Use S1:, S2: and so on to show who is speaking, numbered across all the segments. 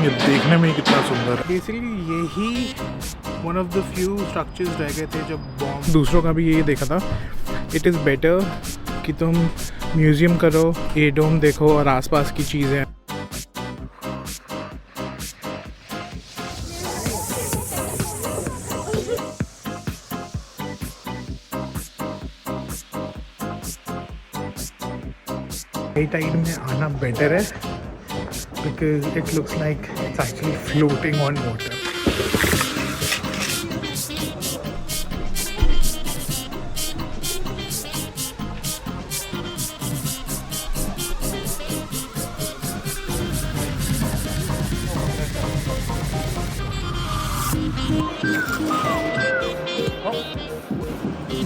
S1: ये देखने में ही कितना सुंदर है।
S2: बेसिकली यही one of the few structures रह गए थे जब बॉम्ब। दूसरों का भी यही देखा था, इट इज़ बेटर कि तुम म्यूज़ियम करो, ए डोम देखो और आसपास की चीज़ें। हाई टाइड में आना बेटर है because it looks like it's actually floating on water.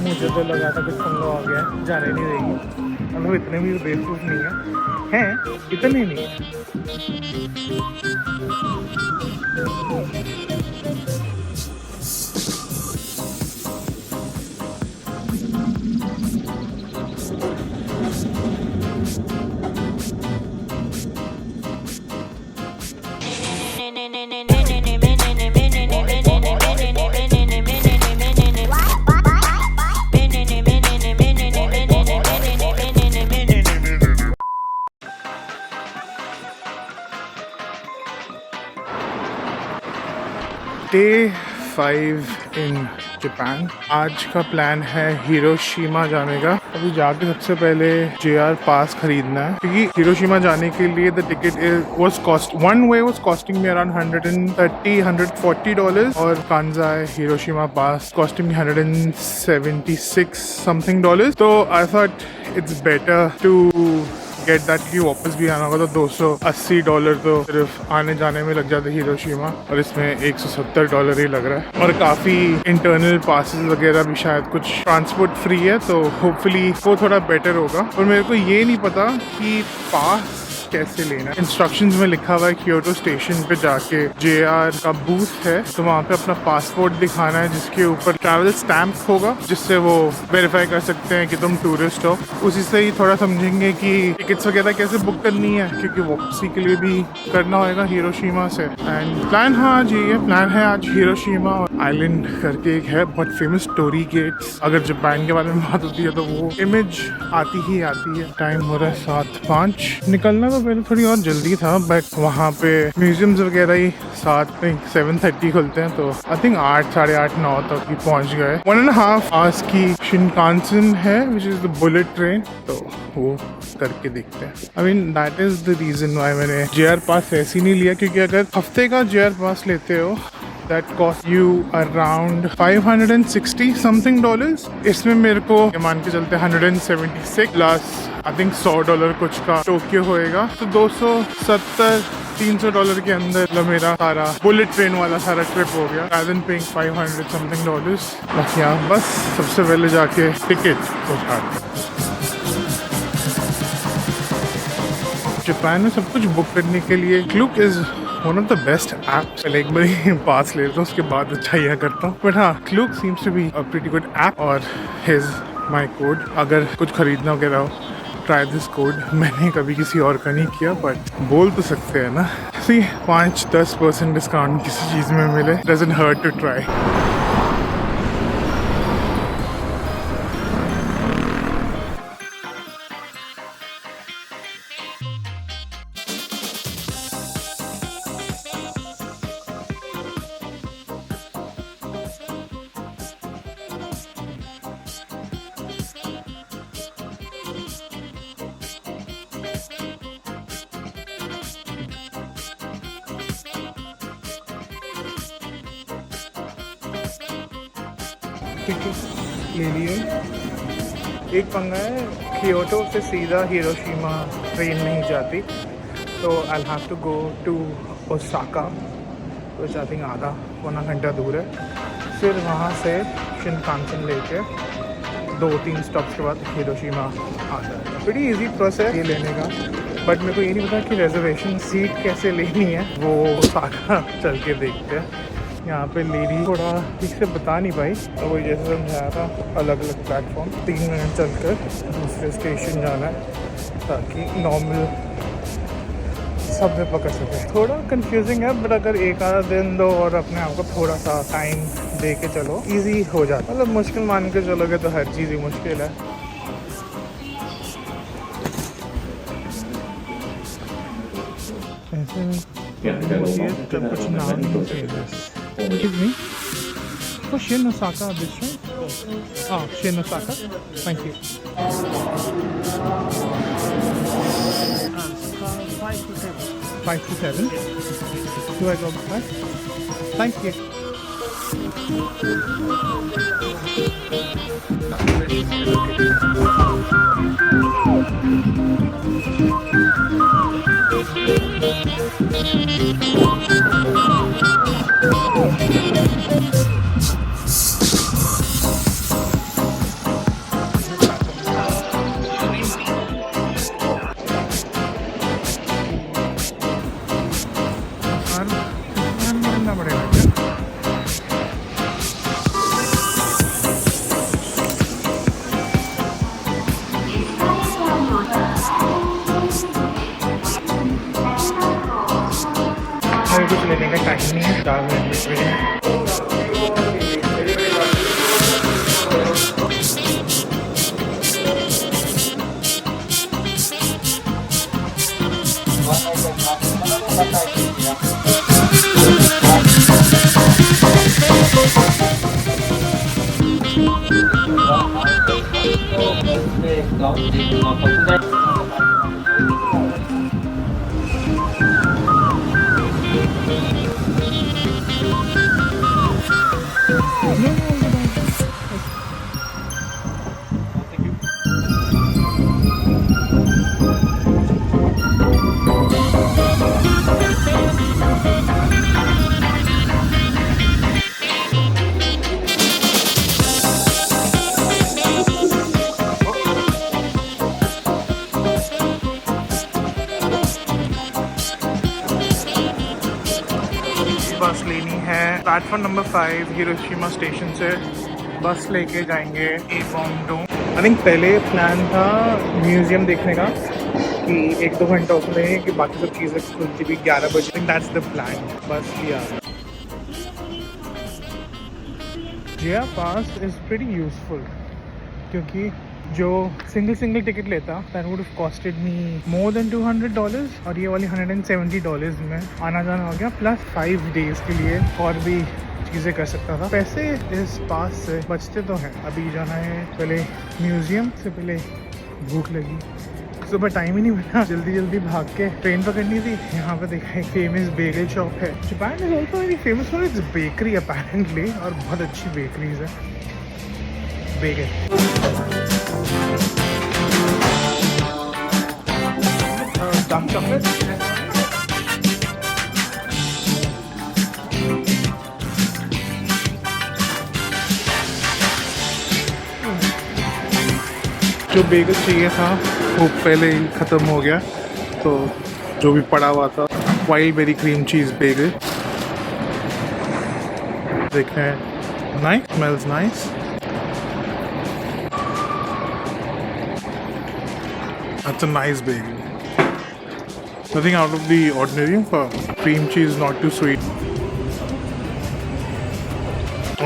S2: मुझे तो लगा था कुछ पंगा हो गया, जाने नहीं देगी। मतलब इतने भी बेवकूफ़ नहीं है, इतने नहीं है। Day 5 in Japan. आज का प्लान है हिरोशिमा जाने का। अभी जाके सबसे पहले JR पास खरीदना है, क्योंकि हिरोशिमा जाने के लिए the ticket was cost one way was costing me around $140 और Kansai Hiroshima pass costing me $176 something dollars. तो I thought it's better to get that कि वापस भी आना होगा, तो $280 तो सिर्फ आने जाने में लग जाते हिरोशिमा, और इसमें $170 ही लग रहा है। और काफ़ी इंटरनल पासेस वगैरह भी, शायद कुछ ट्रांसपोर्ट फ्री है, तो होपफुली वो थोड़ा बेटर होगा। और मेरे को ये नहीं पता कि पास कैसे लेना है। इंस्ट्रक्शंस में लिखा हुआ है क्योटो स्टेशन पे जाके JR का बूथ है, तो वहाँ पे अपना पासपोर्ट दिखाना है जिसके ऊपर ट्रैवल स्टैम्प होगा, जिससे वो वेरीफाई कर सकते हैं कि तुम टूरिस्ट हो। उसी से ही थोड़ा समझेंगे कि टिकट्स वगैरह कैसे बुक करनी है, क्योंकि वापसी के लिए भी करना होगा हिरोशिमा से। एंड प्लान, हाँ जी, ये प्लान है आज हिरोशिमा और आइलैंड करके एक है बहुत फेमस, टोरी गेट्स। अगर जापान के बारे में बात होती है तो वो इमेज आती ही आती है। टाइम हो रहा है 7:05। निकलना तो पहले थोड़ी और जल्दी था, बट वहाँ पे म्यूजियम्स वगैरह ही 7:30 खुलते हैं, तो आई थिंक 8, साढ़े 8, 9 तक ही पहुँच गए। 1.5 आवर्स की शिनकानसेन है, which is the bullet train, तो वो करके देखते हैं। I mean that is the reason why मैंने JR पास ऐसे ही नहीं लिया, क्योंकि अगर हफ्ते का JR पास लेते हो that cost you around $560 something dollars। इसमें मेरे को मान के चलते 176 प्लस आई थिंक $100 कुछ का टोक्यो होएगा, तो $270-300 के अंदर मेरा सारा बुलेट ट्रेन वाला सारा ट्रिप हो गया, rather than paying $500 something dollars। बाकी यहाँ बस सबसे पहले जाके टिकट उठाते। जापान में सब कुछ बुक करने के लिए Klook is one of the best app. पहले एक बार पास ले लेता हूँ, उसके बाद अच्छा यह करता हूँ, बट हाँ, Klook seems to be a pretty good app. और हिज माई कोड, अगर कुछ खरीदना वगैरह हो, ट्राई दिस कोड। मैंने कभी किसी और का नहीं किया, बट बोल तो सकते हैं ना। सी 5-10% डिस्काउंट किसी चीज़ में मिले, doesn't hurt to try. Ticket ले लिए। एक पंगा है, क्योटो से सीधा हिरोशिमा ट्रेन नहीं जाती, तो I have to go to Osaka, which I think आधा पौना घंटा दूर है। फिर वहाँ से शिनकानसेन लेके 2-3 स्टॉप्स के बाद हिरोशिमा आता है। बड़ी इजी प्रोसेस ये लेने का, बट मेरे को ये नहीं पता कि रिजर्वेशन सीट कैसे लेनी है, वो ओसाका चल के देखते हैं। यहाँ पे लेडी थोड़ा ठीक से बता नहीं पाई, तो वही जैसे समझाया था, अलग अलग प्लेटफॉर्म 3 मिनट चलकर दूसरे स्टेशन जाना है, ताकि नॉर्मल सब में पकड़ सके। थोड़ा कंफ्यूजिंग है बट अगर एक आधा दिन दो और अपने आप को थोड़ा सा टाइम दे के चलो इजी हो जाता। मतलब मुश्किल मान के चलोगे तो हर चीज़ ही मुश्किल है। ऐसे कुछ नाम नहीं famous. Excuse me. For Shin Osaka bistro? Oh, Shin Osaka. Thank you. 5 to 7. 5 to 7? Do I go back? Thank you. कुछ लेने का टाइम नहीं है, 4 मिनट में। बस लेनी है प्लेटफॉर्म नंबर 5 हिरोशिमा स्टेशन से। बस लेके जाएंगे एबोंगडोंग। आई थिंक पहले प्लान था म्यूजियम देखने का कि 1-2 घंटा उसमें कि बाकी सब चीज़ें खुलती भी 11 बजे। That's the plan. बस लिया जिया पास इज़ प्रीटी यूजफुल क्योंकि जो सिंगल टिकट लेता that would have costed me more than $200 और ये वाली $170 में आना जाना हो गया प्लस 5 डेज के लिए और भी चीज़ें कर सकता था। पैसे इस पास से बचते तो हैं। अभी जाना है पहले म्यूज़ियम से, पहले भूख लगी, सुबह टाइम ही नहीं मिला, जल्दी भाग के ट्रेन पकड़नी थी। यहाँ पे देखा एक फेमस बेगल शॉप है। Japan is also very famous for its bakery apparently और बहुत अच्छी बेकरीज है। बेगल डार्क चॉकलेट जो बेगल चाहिए था वो पहले ही ख़त्म हो गया, तो जो भी पड़ा हुआ था wild berry cream cheese bagel देखते हैं। Nice, smells nice. That's a nice bagel. Nothing out of the ordinary for cream cheese, not too sweet.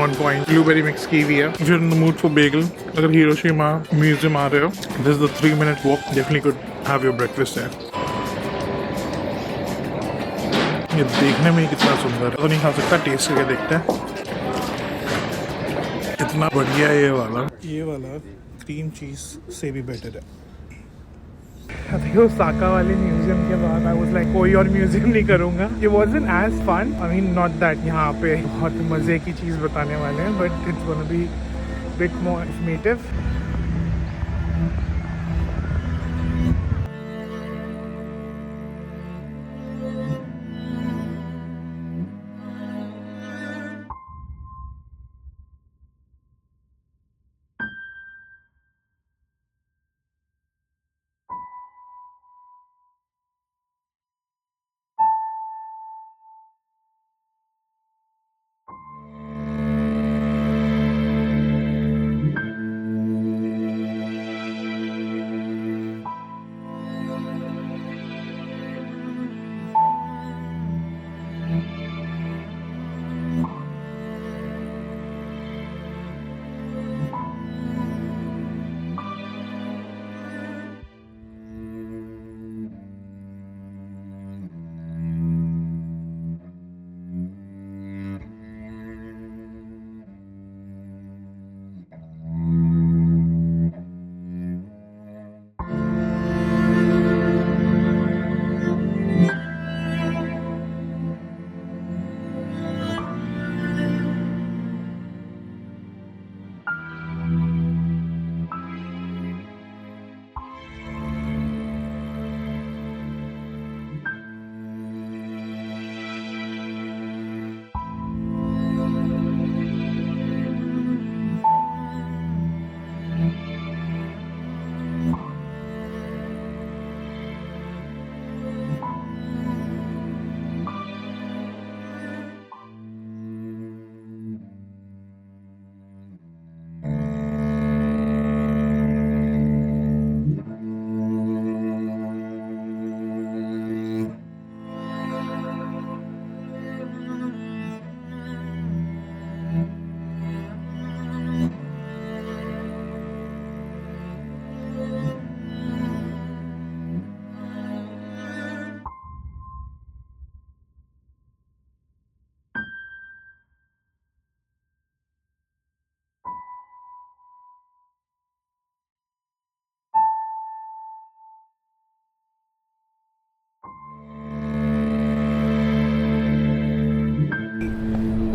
S2: On point. Blueberry mix kiwi है। If you're in the mood for bagel, अगर Hiroshima museum आ रहे हो, this is the 3-minute walk. Definitely could have your breakfast there. ये देखने में ही कितना सुंदर है, तो नहीं खा सकता, टेस्ट करके देखते हैं। इतना बढ़िया है ये वाला क्रीम चीज से भी बेटर है। ओसाका वाले म्यूजियम के बाद आई वाज लाइक कोई और म्यूजियम नहीं करूँगा। ये wasn't as fun, I mean not that यहाँ पे बहुत मज़े की चीज़ बताने वाले हैं, but it's gonna be bit more informative.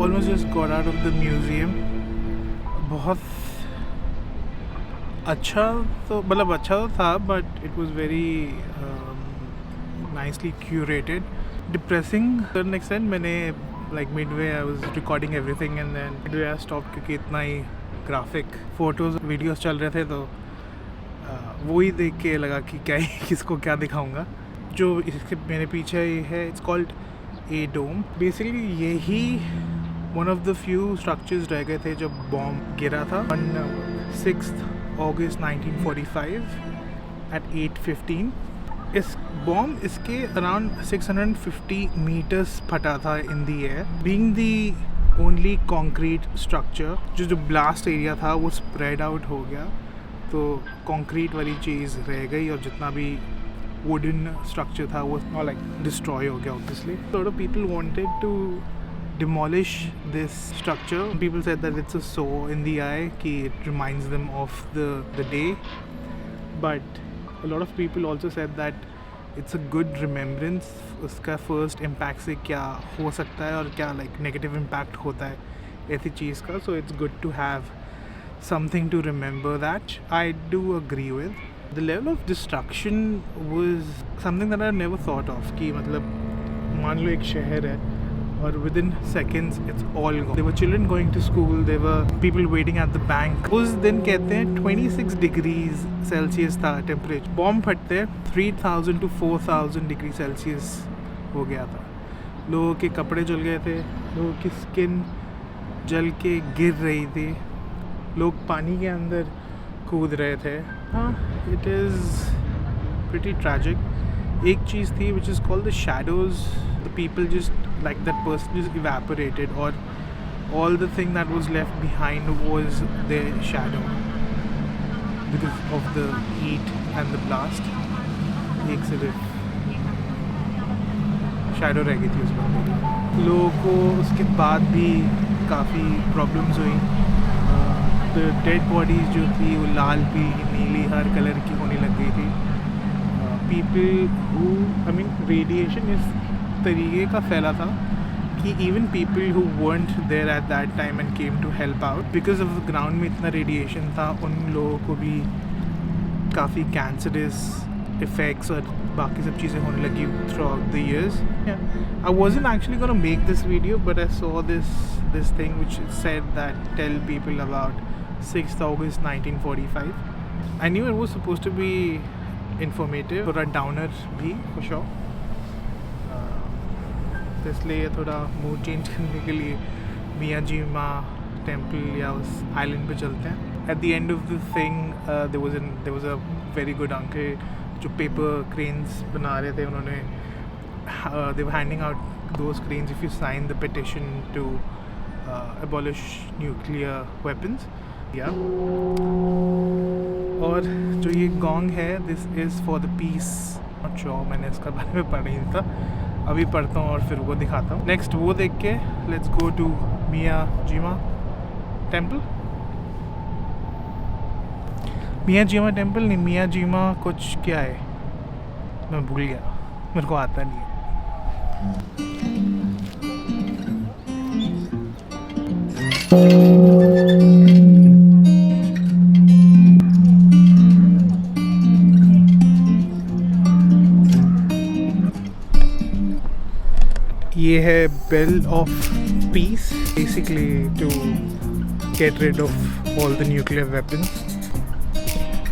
S2: almost just got out of the museum. बहुत अच्छा तो मतलब अच्छा तो था, but it was very nicely curated. Depressing to an extent. मैंने like midway I was recording everything and then midway I stopped क्योंकि इतना ही graphic photos videos चल रहे थे, तो वो ही देख के लगा कि क्या ही किसको क्या दिखाऊंगा. जो इसके मेरे पीछे है, it's called a dome. Basically यही one of the few structures रह गए थे जब बॉम्ब गिरा था on 6th August 1945 at 8:15. इस बॉम्ब इसके अराउंड 650 मीटर्स फटा था in the air. Being the only concrete structure, जो ब्लास्ट एरिया था वो स्प्रेड आउट हो गया, तो कॉन्क्रीट वाली चीज़ रह गई और जितना भी वुडन स्ट्रक्चर था वो लाइक डिस्ट्रॉय हो गया obviously. Lot of people wanted to demolish this structure. People said that it's a sore in the eye, ki it reminds them of the day, but a lot of people also said that it's a good remembrance. उसका first impact से क्या हो सकता है और क्या like negative impact होता है ऐसी चीज़ का. So it's good to have something to remember that. I do agree with. The level of destruction was something that I never thought of. कि मतलब मान लो एक शहर है और within seconds it's all gone. There were children going to school, there were people waiting at the bank. उस दिन कहते हैं 26 degrees Celsius था टेम्परेचर. बॉम्ब फटते 3000 to 4000 डिग्री सेल्सियस हो गया था. लोगों के कपड़े जल गए थे, लोगों की स्किन जल के गिर रही थी, लोग पानी के अंदर कूद रहे थे. हाँ, it is pretty tragic. एक चीज़ थी which is called the shadows. The people just like that person just evaporated, or all the thing that was left behind was their shadow because of the heat and the blast. एक सिर्फ shadow रह गई थी उस बंदे की. लोगों को उसके बाद भी काफ़ी problems हुई. The dead bodies जो थी वो लाल, पीली, नीली हर कलर की होने लग गई थी. People who, I mean, radiation इस तरीके का फैला था कि even people who weren't there at that time and came to help out, because of the ground में इतना radiation था, उन लोगों को भी काफ़ी cancerous effects और बाकी सब चीज़ें होने लगी throughout the years. Yeah. I wasn't actually gonna make this video, but I saw this thing which said that tell people about 6th August 1945. I knew it was supposed to be informative, थोड़ा downer भी for sure. तो इसलिए थोड़ा mood change करने के लिए मियाजीमा temple या उस आइलैंड पे चलते हैं. At the end of the thing there was a very good uncle जो पेपर क्रेन्स बना रहे थे. उन्होंने they were handing out those cranes if you sign the petition to abolish nuclear weapons. या और जो ये गोंग है, this is for the peace. Not sure, मैंने इसका बारे में पढ़ा ही था, अभी पढ़ता हूँ और फिर वो दिखाता हूँ. नेक्स्ट वो देख के let's go to Miyajima temple. Miyajima temple नहीं, मियाजीमा कुछ क्या है मैं भूल गया, मेरे को आता नहीं है. ये है bell of peace, basically to get rid of all the nuclear weapons.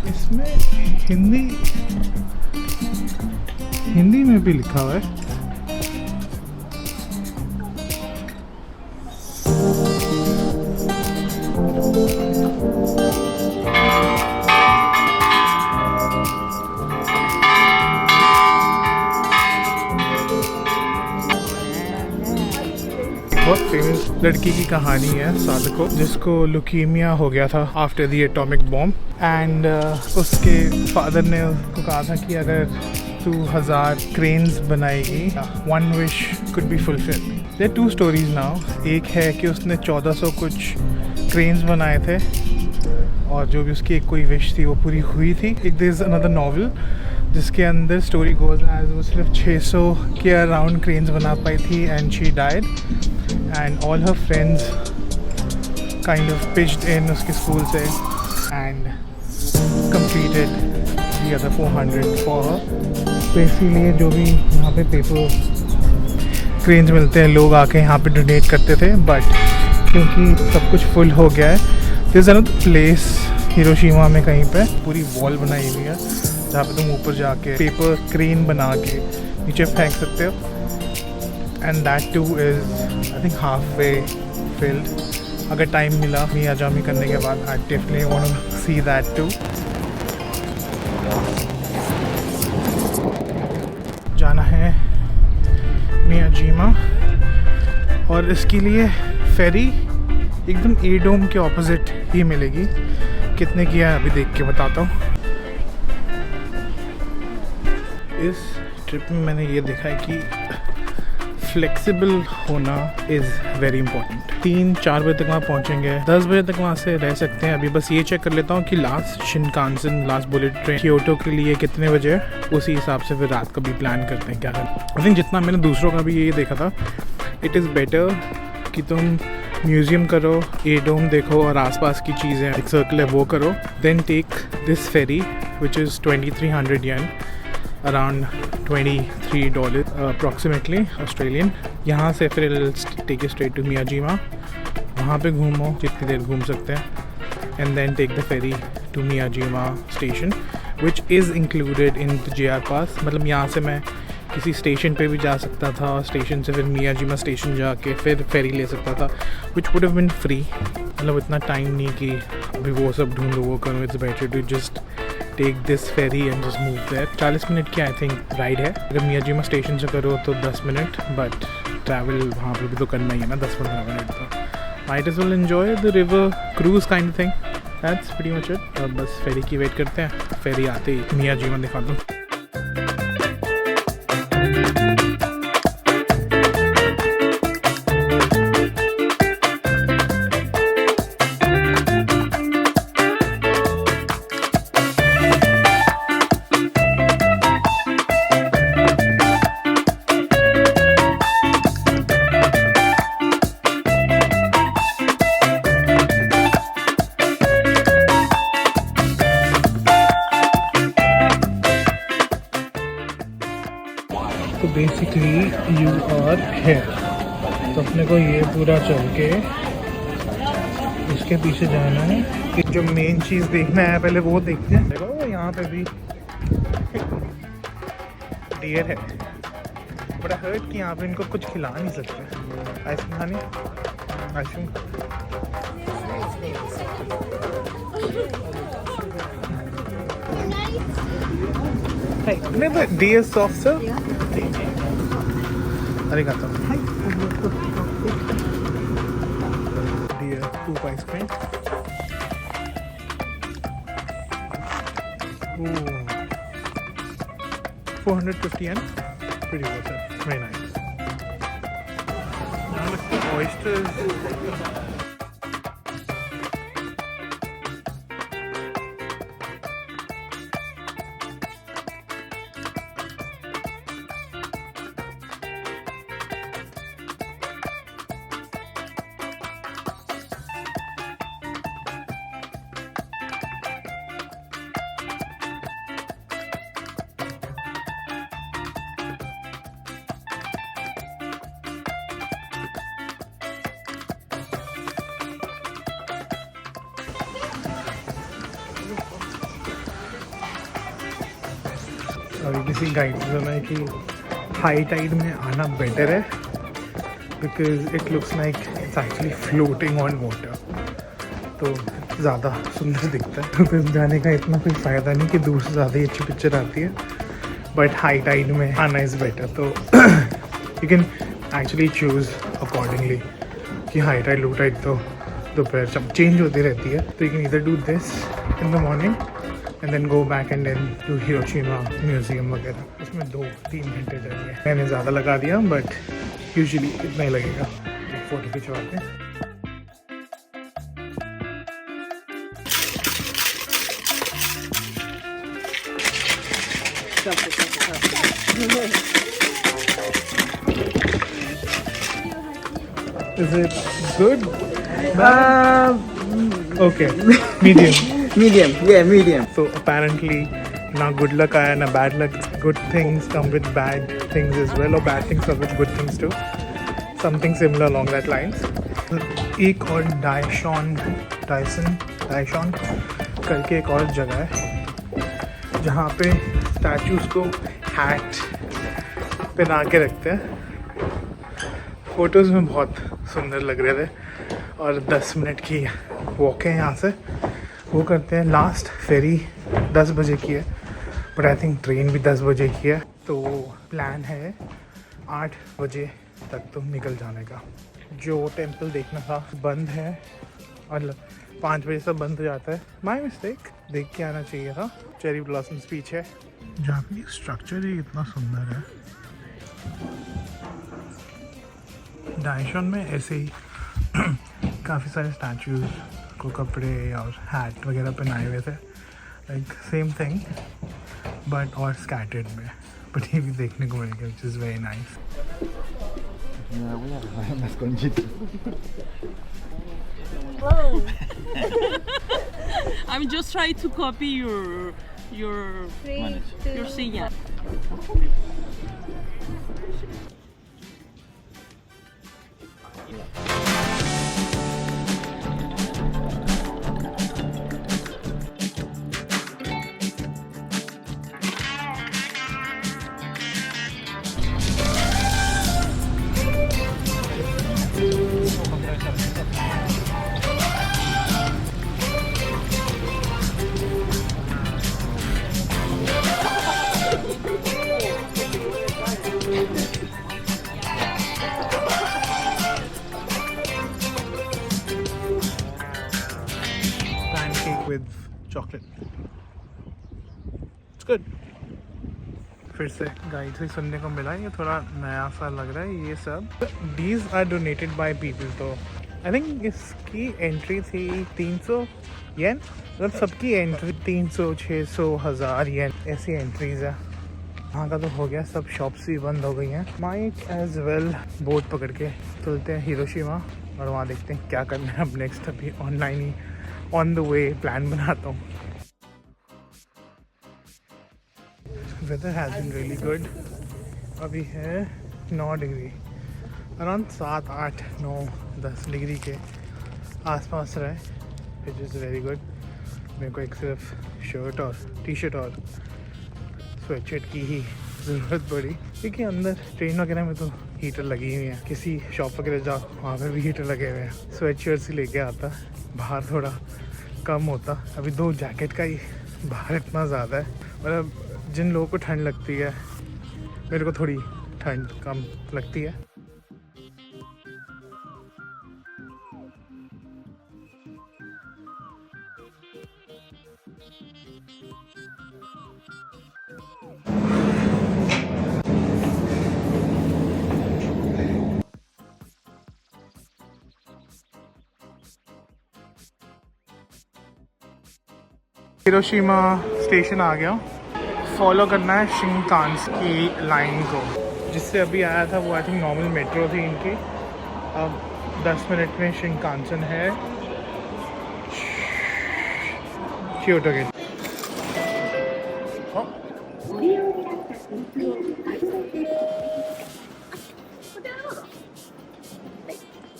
S2: इसमें हिंदी में भी लिखा हुआ है. बहुत फेमस लड़की की कहानी है सादको, जिसको लुकीमिया हो गया था after the atomic bomb. And उसके फादर ने उसको कहा था कि अगर तू 1000 क्रेन्स बनाएगी, one wish could be fulfill. There two stories now. एक है कि उसने 1400 कुछ क्रेन्स बनाए थे और जो भी उसकी एक कोई विश थी वो पूरी हुई थी. एक देयर इज अनदर नॉवल जिसके अंदर स्टोरी गोज एज वो सिर्फ 600 के अराउंड क्रेन्स बना पाई थी and she died. and all her friends kind of pitched in उसके स्कूल से and completed the other 400 for her. तो इसीलिए जो भी यहाँ पे पेपर क्रेन्स मिलते हैं लोग आके यहाँ पे डोनेट करते थे, बट क्योंकि सब कुछ फुल हो गया है, this is another place Hiroshima में कहीं पे पूरी वॉल बनाई हुई है जहाँ पे तुम ऊपर जाके पेपर क्रेन बना के नीचे फेंक सकते हो, and that too is I think half way filled. अगर टाइम मिला मियाजामी करने के बाद I definitely want to see that too. जाना है मियाजिमा और इसके लिए फेरी एकदम ए डोम के ऑपोजिट ही मिलेगी. कितने की है अभी देख के बताता हूँ. इस ट्रिप में मैंने ये देखा है कि फ्लेक्सिबल होना इज़ वेरी इंपॉर्टेंट. 3-4 बजे तक वहाँ पहुँचेंगे, 10 बजे तक वहाँ से रह सकते हैं. अभी बस ये चेक कर लेता हूँ कि last Shinkansen last bullet train Kyoto के लिए कितने बजे है, उसी हिसाब से फिर रात का भी प्लान करते हैं क्या है. आई थिंक जितना मैंने दूसरों का भी ये देखा था, इट इज़ बेटर कि तुम म्यूज़ियम करो, ए डोम देखो और आसपास की चीज़ें एक सर्कल है वो करो, then take this ferry which is 2300 yen, around $23 approximately Australian. यहाँ से फिर take you straight to Miyajima, वहाँ पे घूमो जितनी देर घूम सकते हैं, and then take the ferry to Miyajima station which is included in the JR pass. मतलब यहाँ से मैं किसी स्टेशन पे भी जा सकता था और स्टेशन से फिर मियाजिमा स्टेशन जाके फिर फेरी ले सकता था, which would have been free. मतलब इतना टाइम नहीं कि अभी वो सब ढूंढो वो करो. It's better to just take this ferry and just move there. 40 minute की आई थिंक राइड है. अगर मियाजिमा स्टेशन से करो तो 10 मिनट, बट ट्रैवल वहाँ पर भी तो करना ही है ना 10-15 मिनट. तो might as well enjoy the river cruise kind of thing. That's pretty much it. अब बस फेरी की वेट करते हैं. फेरी आते ही मियाजिमा दिखा दूँ. तो बेसिकली यू आर हेयर. तो अपने को ये पूरा चल के इसके पीछे जाना है. जो मेन चीज़ देखना है पहले वो देखते हैं. देखो यहाँ पे भी डियर है. बड़ा हर्ट कि यहाँ पे इनको कुछ खिला नहीं सकते. आइसक्रीम खानी? Ice cream Hey, deer soft serve? Arigato. Deer scoop ice cream. Ooh. 450 yen. Pretty worth it. Very nice. Now look, the oysters. अभी किसी गाइड ने सुना है कि हाई टाइड में आना बेटर है because it looks like it's actually floating on water. तो ज़्यादा सुंदर दिखता है. तो फिर जाने का इतना कोई फ़ायदा नहीं कि दूर से ज़्यादा ही अच्छी पिक्चर आती है, बट हाई टाइड में आना इज़ बेटर. तो you can actually choose accordingly कि हाई टाइड लो टाइड तो दोपहर सब चेंज होती रहती है. तो यू कैन इधर do this in the morning and then go back and then to Hiroshima museum वगैरह. उसमें 2-3 घंटे जाएंगे. मैंने ज़्यादा लगा दिया बट यूजुअली इतना ही लगेगा. एक फ़ोटो खिंचवाते हैं. Is it good? Okay, medium.
S3: Medium, yeah, medium.
S2: So apparently, na good luck aaya, na bad luck. Good things come with bad things as well, or bad things come with good things too. Something similar along that lines. एक और डायशॉन करके एक और जगह है जहाँ पे statues को हैट पहना के रखते हैं. फ़ोटोज़ में बहुत सुंदर लग रहे थे और 10 मिनट की वॉक है यहाँ से. वो करते हैं. लास्ट फेरी 10 बजे की है, बट आई थिंक ट्रेन भी 10 बजे की है. तो प्लान है 8 बजे तक तो निकल जाने का. जो टेंपल देखना था बंद है और 5 बजे से बंद हो जाता है. माय मिस्टेक, देख के आना चाहिए था. चेरी ब्लॉसम स्पीच है. जहाँ पे स्ट्रक्चर ही इतना सुंदर है. डायशॉन में ऐसे ही काफ़ी सारे स्टैचूज को कपड़े और हैट वगैरह पहनाए हुए थे. लाइक सेम थिंग बट और स्कैटर्ड में. बट ये भी देखने को मिलेगा, which is very nice.
S4: I'm just trying to copy your señal.
S2: Pancake with chocolate. It's good. फिर से गाइड से सुनने को मिला. ये थोड़ा नया सा लग रहा है ये सब. These are donated by people. तो आई थिंक इसकी एंट्री थी 300 येन. मतलब सबकी एंट्री 300, 600, 1000 येन ऐसी एंट्रीज है. वहाँ का तो हो गया. सब शॉप्स भी बंद हो गई हैं. माइक एज वेल बोट पकड़ के चलते हैं हिरोशिमा और वहाँ देखते हैं क्या करना है अब नेक्स्ट. अभी ऑनलाइन ही ऑन द वे प्लान बनाता हूँ. Weather has been really good. अभी है 9 डिग्री. अराउंड 7, 8, 9, 10 डिग्री के आसपास रहे, विच इज़ वेरी गुड. मेरे को एक सिर्फ शर्ट और टी शर्ट और स्वेटशर्ट की ही ज़रूरत पड़ी, क्योंकि अंदर ट्रेन वगैरह में तो हीटर लगी हुई हैं. किसी शॉप वगैरह जाओ वहाँ पर भी हीटर लगे हुए हैं. स्वेटशर्ट्स ही लेके आता, बाहर थोड़ा कम होता. अभी 2 जैकेट का ही बाहर इतना ज़्यादा है. मतलब जिन लोगों को ठंड लगती है, मेरे को थोड़ी ठंड कम लगती है. हिरोशिमा स्टेशन आ गया. फॉलो करना है शिनकानसेन लाइन को, जिससे अभी आया था वो आई थिंक नॉर्मल मेट्रो थी इनकी. अब 10 मिनट में शिनकानसेन है क्योटो गेट.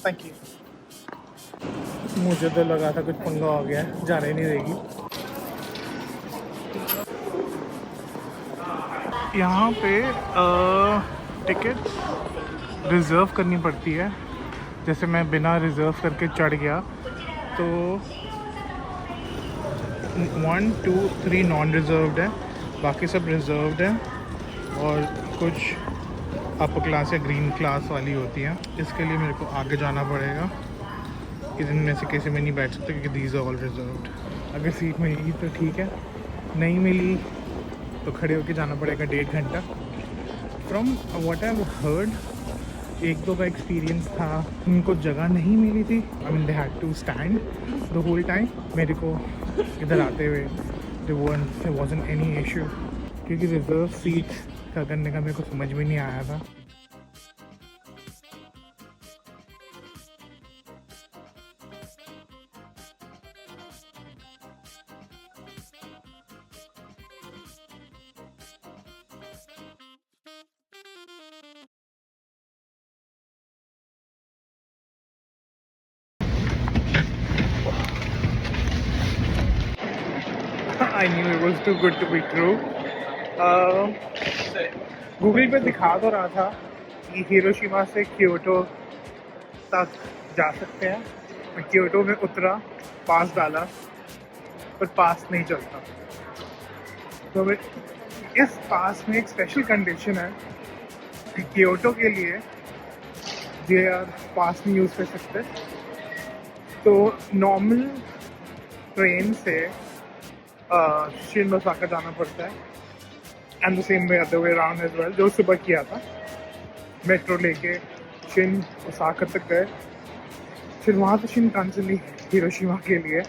S2: Thank you. मुझे तो लगा था कुछ पंगा हो गया है, जाने नहीं देगी. यहाँ पे टिकट रिज़र्व करनी पड़ती है. जैसे मैं बिना रिज़र्व करके चढ़ गया तो 1, 2, 3 नॉन रिज़र्व्ड है, बाकी सब रिज़र्व्ड है. और कुछ अपर क्लास या ग्रीन क्लास वाली होती हैं. इसके लिए मेरे को आगे जाना पड़ेगा. इनमें से किसी में नहीं बैठ सकते क्योंकि दीज आर ऑल रिजर्व्ड. अगर सीट मिलेगी तो ठीक है, नहीं मिली तो खड़े होके जाना पड़ेगा 1.5 घंटा. From what I have heard, 1-2 का एक्सपीरियंस था, उनको जगह नहीं मिली थी. I mean they had to stand the whole time. मेरे को इधर आते हुए देयर वाज़न्ट एनी इशू, क्योंकि रिजर्व सीट का करने का मेरे को समझ में नहीं आया था. I knew it was too good to be true. Google पे दिखा तो रहा था कि हिरोशिमा से क्योटो तक जा सकते हैं. मैं क्योटो में उतरा, पास डाला, पर पास नहीं चलता. तो इस पास में एक स्पेशल कंडीशन है कि क्योटो के लिए JR पास नहीं यूज़ कर सकते. तो नॉर्मल ट्रेन से शिन ओसाका जाना पड़ता है, and the same way other way around as well. जो सुबह किया था, मेट्रो लेके शिन ओसाका तक गए, फिर वहाँ से शिनकानसेन हिरोशिमा के लिए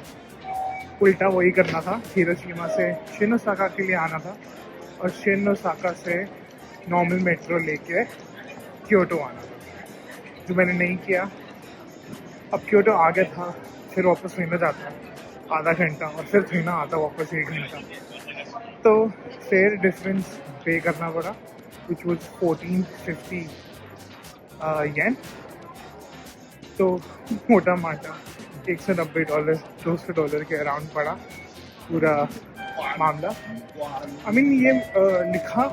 S2: उल्टा वही करना था. हिरोशिमा से शिन ओसाका के लिए आना था और शिन ओसाका से नॉर्मल मेट्रो लेके क्योटो आना था, जो मैंने नहीं किया. अब क्योटो आ गया था, फिर वापस थोड़ा जाता आधा घंटा और फिर थोड़ा आता वापस 1 घंटा. तो फेयर डिफरेंस पे करना पड़ा, विच वॉज 1450 येन. तो मोटा माटा $190 $200 के अराउंड पड़ा पूरा मामला. आई मीन ये लिखा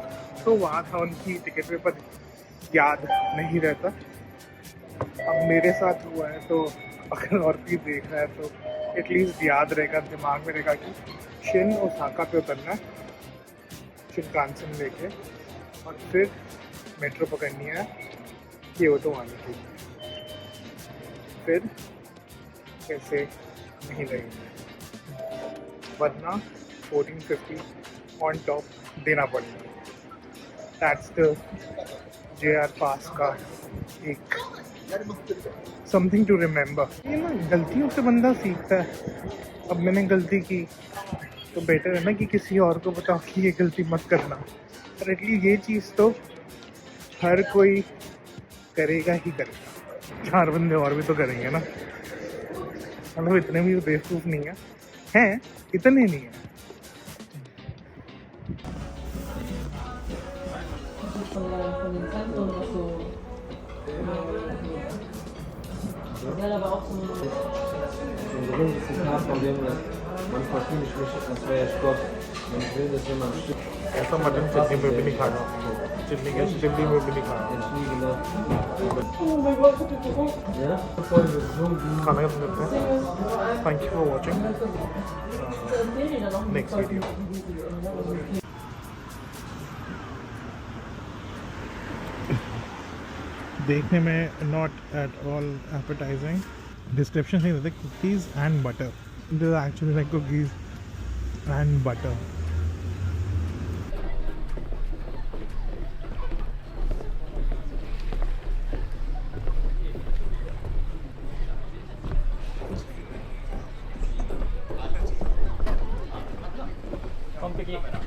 S2: तो वहाँ था उनकी टिकट पे, पर याद नहीं रहता. अब मेरे साथ हुआ है, तो अगर और भी देख रहा है तो एटलीस्ट याद रहेगा, दिमाग में रहेगा कि शिन ओसाका पे उतरना है शिनकानसेन लेके, और फिर मेट्रो पकड़नी है क्योटो आने के लिए. फिर कैसे नहीं लगेंगे, वरना 1450 ऑन टॉप देना पड़ेगा. दैट्स द JR पास का एक समथिंग टू रिमेंबर. ये ना गलतियों से बंदा सीखता है. अब मैंने गलती की तो बेटर है ना कि किसी और को बताओ कि ये गलती मत करना. पर एटलीस्ट ये चीज़ तो हर कोई करेगा ही करेगा. 4 बंदे और भी तो करेंगे ना. मतलब इतने भी बेवकूफ़ नहीं है, हैं इतने नहीं है.
S1: ऐसा मटन चटनी में भी नहीं खाना, चिल्ली में भी नहीं खाना. खाना खत्म करते हैं. Thank you for watching. Next video. देखने में not at all appetising. Description से देते cookies and butter. This is actually like cookies and butter.
S4: Complicated.